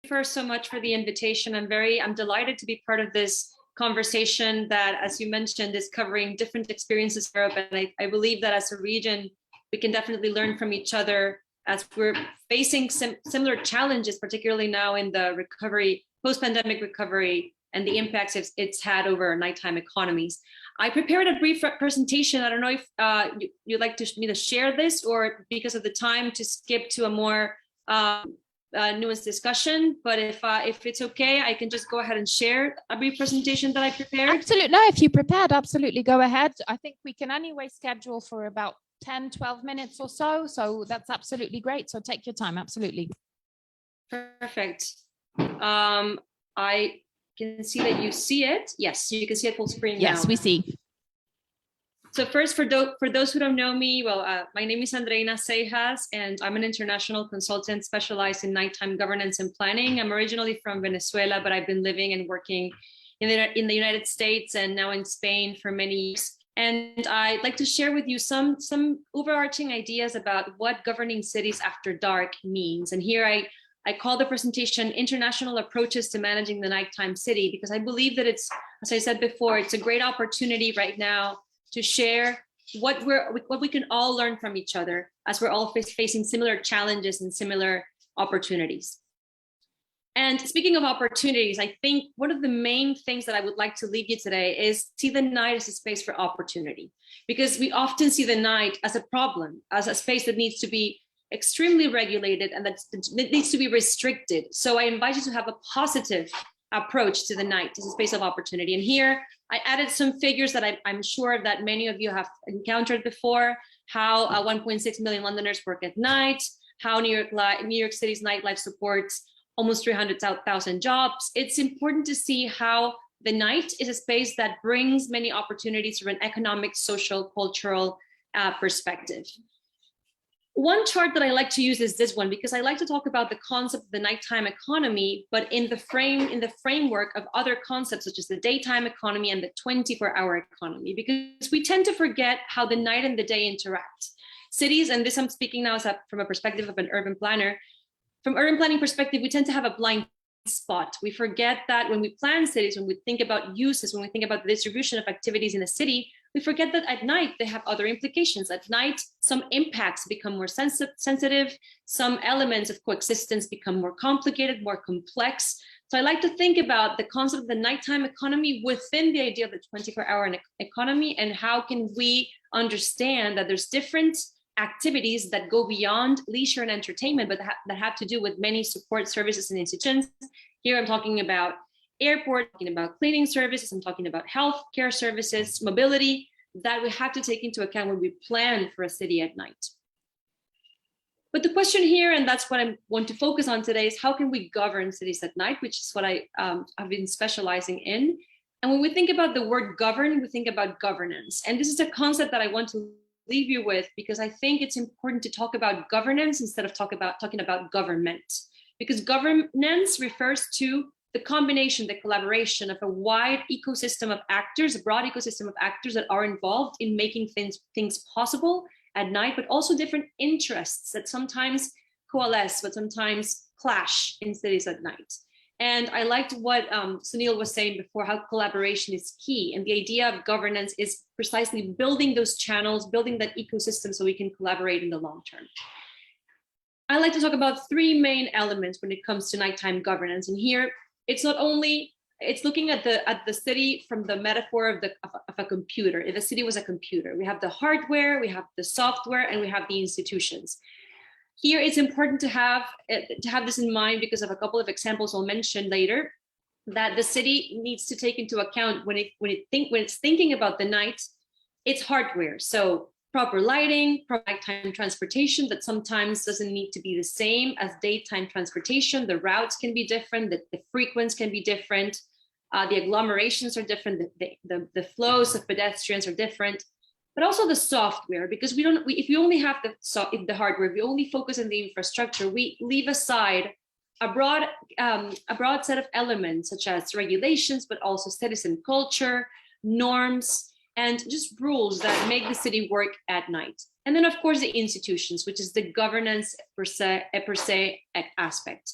first so much for the invitation. I'm delighted to be part of this conversation that, as you mentioned, is covering different experiences in Europe. And I believe that as a region, we can definitely learn from each other as we're facing similar challenges, particularly now in the recovery, post-pandemic recovery, and the impacts it's had over nighttime economies. I prepared a brief presentation. I don't know if you'd like me to share this, or because of the time to skip to a more nuanced discussion. But if it's okay, I can just go ahead and share a brief presentation that I prepared. Absolutely. No, if you prepared, absolutely go ahead. I think we can anyway schedule for about 10, 12 minutes or so. So that's absolutely great. So take your time. Absolutely. Perfect. I can see that you see it. Yes, you can see it full screen now. Yes, we see. So first, for those who don't know me, well, my name is Andreina Seijas, and I'm an international consultant specialized in nighttime governance and planning. I'm originally from Venezuela, but I've been living and working in the United States and now in Spain for many years. And I'd like to share with you some overarching ideas about what governing cities after dark means. And here I call the presentation International Approaches to Managing the Nighttime City, because I believe that it's, as I said before, it's a great opportunity right now to share what we can all learn from each other as we're all facing similar challenges and similar opportunities. And speaking of opportunities, I think one of the main things that I would like to leave you today is see the night as a space for opportunity, because we often see the night as a problem, as a space that needs to be extremely regulated and that needs to be restricted. So I invite you to have a positive approach to the night as a space of opportunity. And here I added some figures that I'm sure that many of you have encountered before: how 1.6 million Londoners work at night, how New York City's nightlife supports almost 300,000 jobs. It's important to see how the night is a space that brings many opportunities from an economic, social, cultural perspective. One chart that I like to use is this one, because I like to talk about the concept of the nighttime economy, but in the framework of other concepts such as the daytime economy and the 24-hour economy, because we tend to forget how the night and the day interact. Cities, and this I'm speaking now from a perspective of an urban planner, from urban planning perspective, we tend to have a blind spot. We forget that when we plan cities, when we think about uses, when we think about the distribution of activities in a city, we forget that at night they have other implications. At night, some impacts become more sensitive, some elements of coexistence become more complicated, more complex. So I like to think about the concept of the nighttime economy within the idea of the 24-hour economy, and how can we understand that there's different activities that go beyond leisure and entertainment, but that have to do with many support services and institutions. Here I'm talking about airport, talking about cleaning services, I'm talking about health care services, mobility, that we have to take into account when we plan for a city at night. But the question here, and that's what I want to focus on today, is how can we govern cities at night, which is what I've been specializing in. And when we think about the word govern, we think about governance. And this is a concept that I want to leave you with, because I think it's important to talk about governance instead of talking about government, because governance refers to the combination, the collaboration of a wide ecosystem of actors, a broad ecosystem of actors that are involved in making things possible at night, but also different interests that sometimes coalesce, but sometimes clash in cities at night. And I liked what Sunil was saying before, how collaboration is key. And the idea of governance is precisely building those channels, building that ecosystem so we can collaborate in the long term. I like to talk about three main elements when it comes to nighttime governance. And here, it's looking at the city from the metaphor of a computer. If a city was a computer, we have the hardware, we have the software, and we have the institutions. Here, it's important to have this in mind because of a couple of examples I'll mention later, that the city needs to take into account when it's thinking about the night, its hardware. So proper lighting, proper nighttime transportation that sometimes doesn't need to be the same as daytime transportation. The routes can be different, the frequencies can be different, the agglomerations are different, the flows of pedestrians are different. But also the software, because if we only have the hardware, if we only focus on the infrastructure, we leave aside a broad set of elements such as regulations, but also citizen culture, norms, and just rules that make the city work at night. And then, of course, the institutions, which is the governance per se aspect.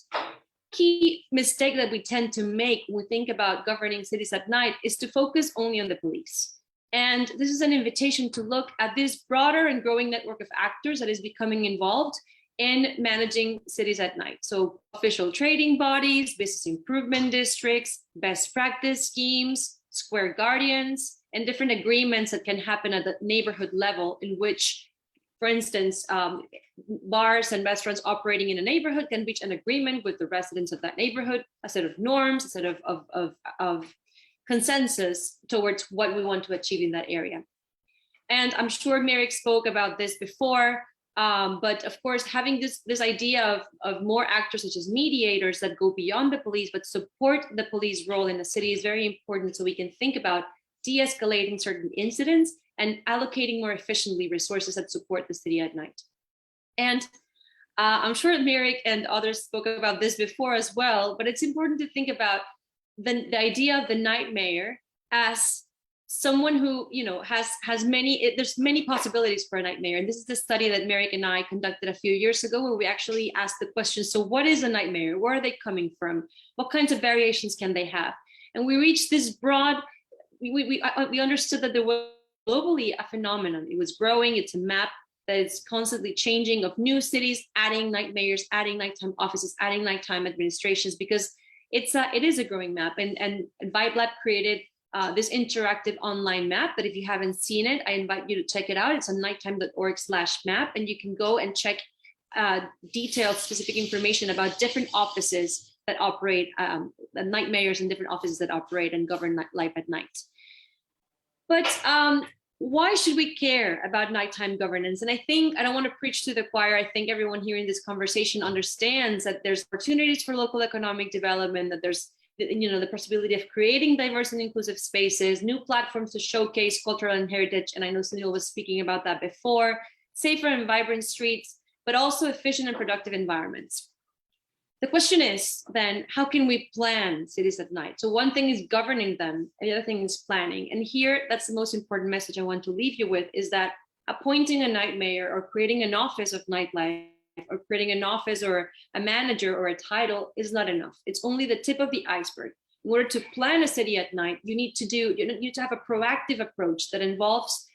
key mistake that we tend to make when we think about governing cities at night is to focus only on the police. And this is an invitation to look at this broader and growing network of actors that is becoming involved in managing cities at night. So official trading bodies, business improvement districts, best practice schemes, square guardians, and different agreements that can happen at the neighborhood level, in which, for instance, bars and restaurants operating in a neighborhood can reach an agreement with the residents of that neighborhood, a set of norms, a set of consensus towards what we want to achieve in that area. And I'm sure Merrick spoke about this before, but of course, having this idea of more actors such as mediators that go beyond the police but support the police role in the city is very important, so we can think about de-escalating certain incidents and allocating more efficiently resources that support the city at night. And I'm sure Merrick and others spoke about this before as well, but it's important to think about the idea of the night mayor as someone who, you know, has many, there's many possibilities for a night mayor. And this is the study that Merrick and I conducted a few years ago, where we actually asked the question, so what is a night mayor? Where are they coming from? What kinds of variations can they have? And we reached this broad, we understood that there was globally a phenomenon. It was growing, it's a map that is constantly changing of new cities, adding night mayors, adding nighttime offices, adding nighttime administrations, because it is a growing map. And Vibe Lab created this interactive online map that if you haven't seen it, I invite you to check it out. It's on nighttime.org/map, and you can go and check detailed specific information about different offices that operate, the night mayors and different offices that operate and govern life at night. But why should we care about nighttime governance? And I think, I don't want to preach to the choir, I think everyone here in this conversation understands that there's opportunities for local economic development, that there's, you know, the possibility of creating diverse and inclusive spaces, new platforms to showcase cultural and heritage, and I know Sunil was speaking about that before, safer and vibrant streets, but also efficient and productive environments. The question is then, how can we plan cities at night? So one thing is governing them, and the other thing is planning. And here, that's the most important message I want to leave you with, is that appointing a night mayor or creating an office of nightlife or creating an office or a manager or a title is not enough. It's only the tip of the iceberg. In order to plan a city at night, you need to have a proactive approach that involves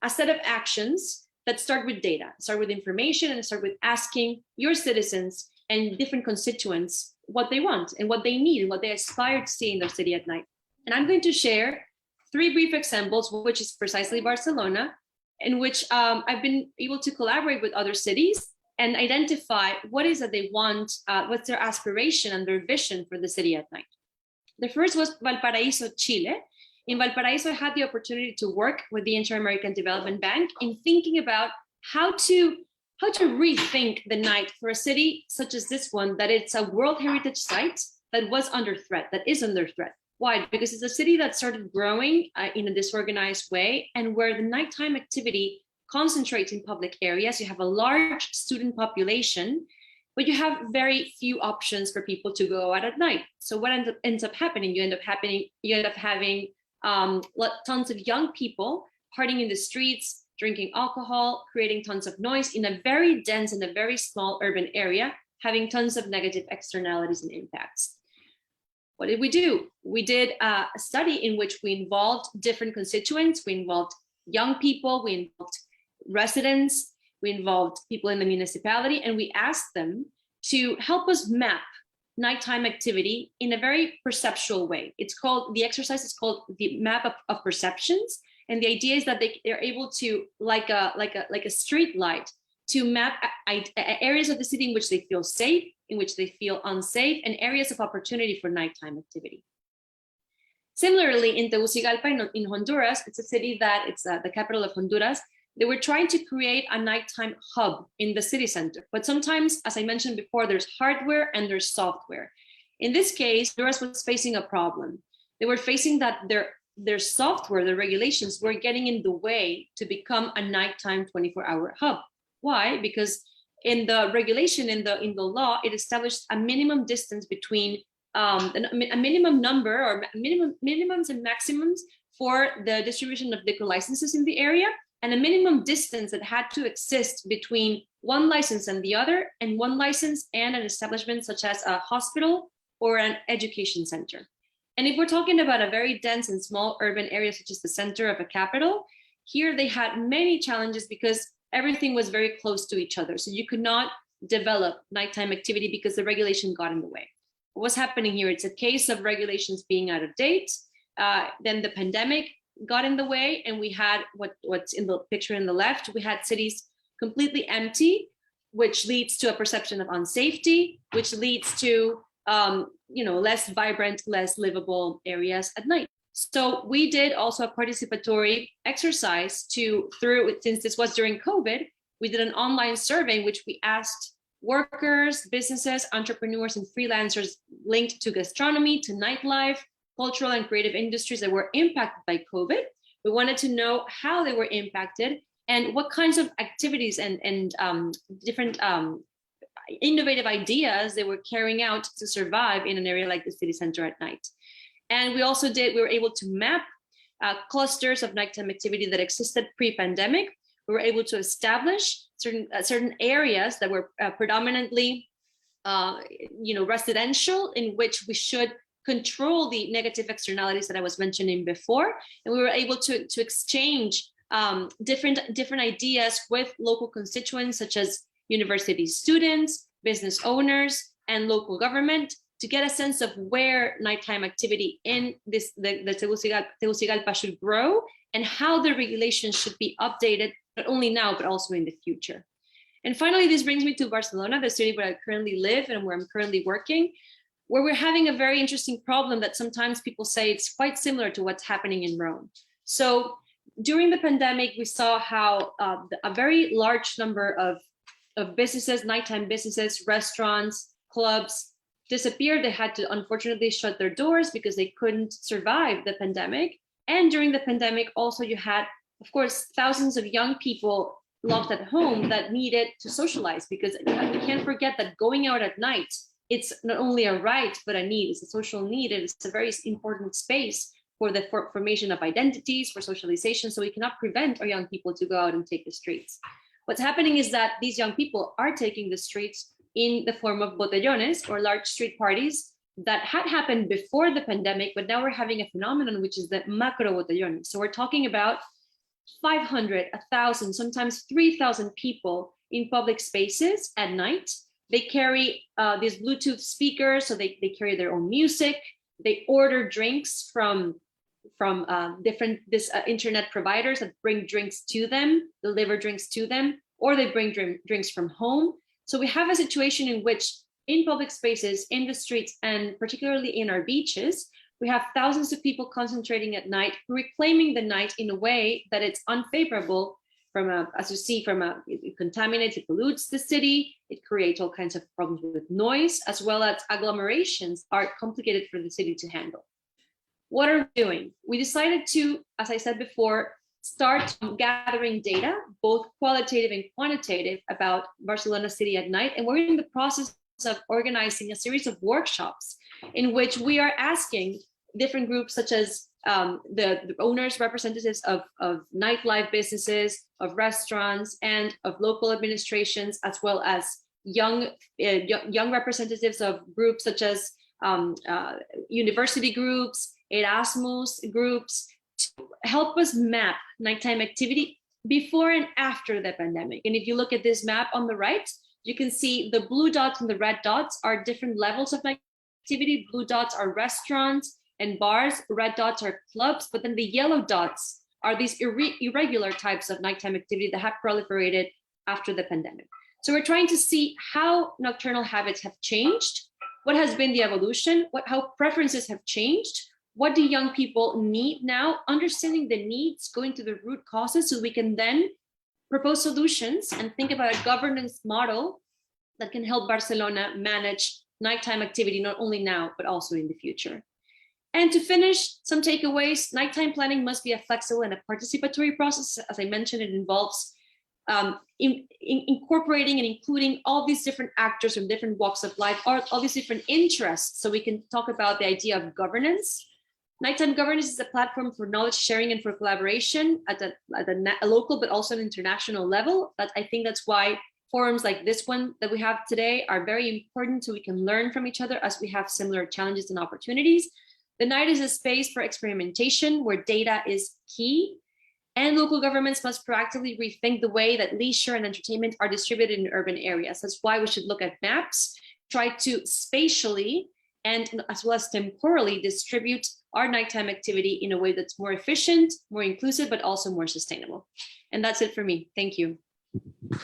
a set of actions that start with data, start with information, and start with asking your citizens and different constituents what they want and what they need and what they aspire to see in their city at night. And I'm going to share 3 brief examples, which is precisely Barcelona, in which I've been able to collaborate with other cities and identify what is that they want, what's their aspiration and their vision for the city at night. The first was Valparaíso, Chile. In Valparaíso, I had the opportunity to work with the Inter-American Development Bank in thinking about how to rethink the night for a city such as this one, that it's a World Heritage Site that was under threat, that is under threat. Why? Because it's a city that started growing in a disorganized way, and where the nighttime activity concentrates in public areas. You have a large student population, but you have very few options for people to go out at night. So what ends up happening? You end up having tons of young people partying in the streets, drinking alcohol, creating tons of noise in a very dense and a very small urban area, having tons of negative externalities and impacts. What did we do? We did a study in which we involved different constituents. We involved young people, we involved residents, we involved people in the municipality, and we asked them to help us map nighttime activity in a very perceptual way. The exercise is called the map of perceptions. And the idea is that they're able to, like a street light, to map areas of the city in which they feel safe, in which they feel unsafe, and areas of opportunity for nighttime activity. Similarly, in Tegucigalpa in Honduras, it's a city that it's the capital of Honduras. They were trying to create a nighttime hub in the city center. But sometimes, as I mentioned before, there's hardware and there's software. In this case, Honduras was facing a problem. They were facing that their software, the regulations were getting in the way to become a nighttime 24-hour hub. Why? Because in the regulation, in the law, it established a minimum distance between a minimum number or minimums and maximums for the distribution of liquor licenses in the area, and a minimum distance that had to exist between one license and the other, and one license and an establishment such as a hospital or an education center. And if we're talking about a very dense and small urban area, such as the center of a capital, here they had many challenges because everything was very close to each other. So you could not develop nighttime activity because the regulation got in the way. What's happening here? It's a case of regulations being out of date. Then the pandemic got in the way, and we had what's in the picture in the left. We had cities completely empty, which leads to a perception of unsafety, which leads to less vibrant, less livable areas at night. So we did also a participatory exercise since this was during COVID, we did an online survey in which we asked workers, businesses, entrepreneurs, and freelancers linked to gastronomy, to nightlife, cultural and creative industries that were impacted by COVID. We wanted to know how they were impacted and what kinds of activities and different innovative ideas they were carrying out to survive in an area like the city center at night. And we were able to map clusters of nighttime activity that existed pre-pandemic. We were able to establish certain areas that were predominantly residential, in which we should control the negative externalities that I was mentioning before. And we were able to exchange different ideas with local constituents, such as university students, business owners, and local government, to get a sense of where nighttime activity in the Tegucigalpa should grow, and how the regulations should be updated, not only now, but also in the future. And finally, this brings me to Barcelona, the city where I currently live and where I'm currently working, where we're having a very interesting problem that sometimes people say it's quite similar to what's happening in Rome. So during the pandemic, we saw how a very large number of businesses, nighttime businesses, restaurants, clubs disappeared. They had to unfortunately shut their doors because they couldn't survive the pandemic. And during the pandemic, also you had, of course, thousands of young people locked at home that needed to socialize, because we can't forget that going out at night, it's not only a right, but a need. It's a social need, and it's a very important space for the formation of identities, for socialization. So we cannot prevent our young people to go out and take the streets. What's happening is that these young people are taking the streets in the form of botellones, or large street parties, that had happened before the pandemic, but now we're having a phenomenon which is the macro botellones. So we're talking about 500, 1,000, sometimes 3,000 people in public spaces at night. They carry these Bluetooth speakers, so they carry their own music. They order drinks from different internet providers that bring drinks to them, deliver drinks to them, or they bring drinks from home. So we have a situation in which in public spaces, in the streets, and particularly in our beaches, we have thousands of people concentrating at night, reclaiming the night in a way that it's unfavorable as you see, it contaminates, it pollutes the city, it creates all kinds of problems with noise, as well as agglomerations are complicated for the city to handle. What are we doing? We decided to, as I said before, start gathering data, both qualitative and quantitative, about Barcelona city at night. And we're in the process of organizing a series of workshops in which we are asking different groups, such as the owners, representatives of nightlife businesses, of restaurants, and of local administrations, as well as young representatives of groups such as university groups, Erasmus groups, to help us map nighttime activity before and after the pandemic. And if you look at this map on the right, you can see the blue dots and the red dots are different levels of night activity. Blue dots are restaurants and bars, red dots are clubs, but then the yellow dots are these irregular types of nighttime activity that have proliferated after the pandemic. So we're trying to see how nocturnal habits have changed, what has been the evolution, how preferences have changed, what do young people need now, understanding the needs, going to the root causes, so we can then propose solutions and think about a governance model that can help Barcelona manage nighttime activity, not only now, but also in the future. And to finish, some takeaways: nighttime planning must be a flexible and a participatory process. As I mentioned, it involves incorporating and including all these different actors from different walks of life, all these different interests, so we can talk about the idea of governance. Nighttime governance is a platform for knowledge sharing and for collaboration at a local, but also an international level. But I think that's why forums like this one that we have today are very important, so we can learn from each other as we have similar challenges and opportunities. The night is a space for experimentation where data is key, and local governments must proactively rethink the way that leisure and entertainment are distributed in urban areas. That's why we should look at maps, try to spatially and as well as temporally distribute our nighttime activity in a way that's more efficient, more inclusive, but also more sustainable. And that's it for me. Thank you.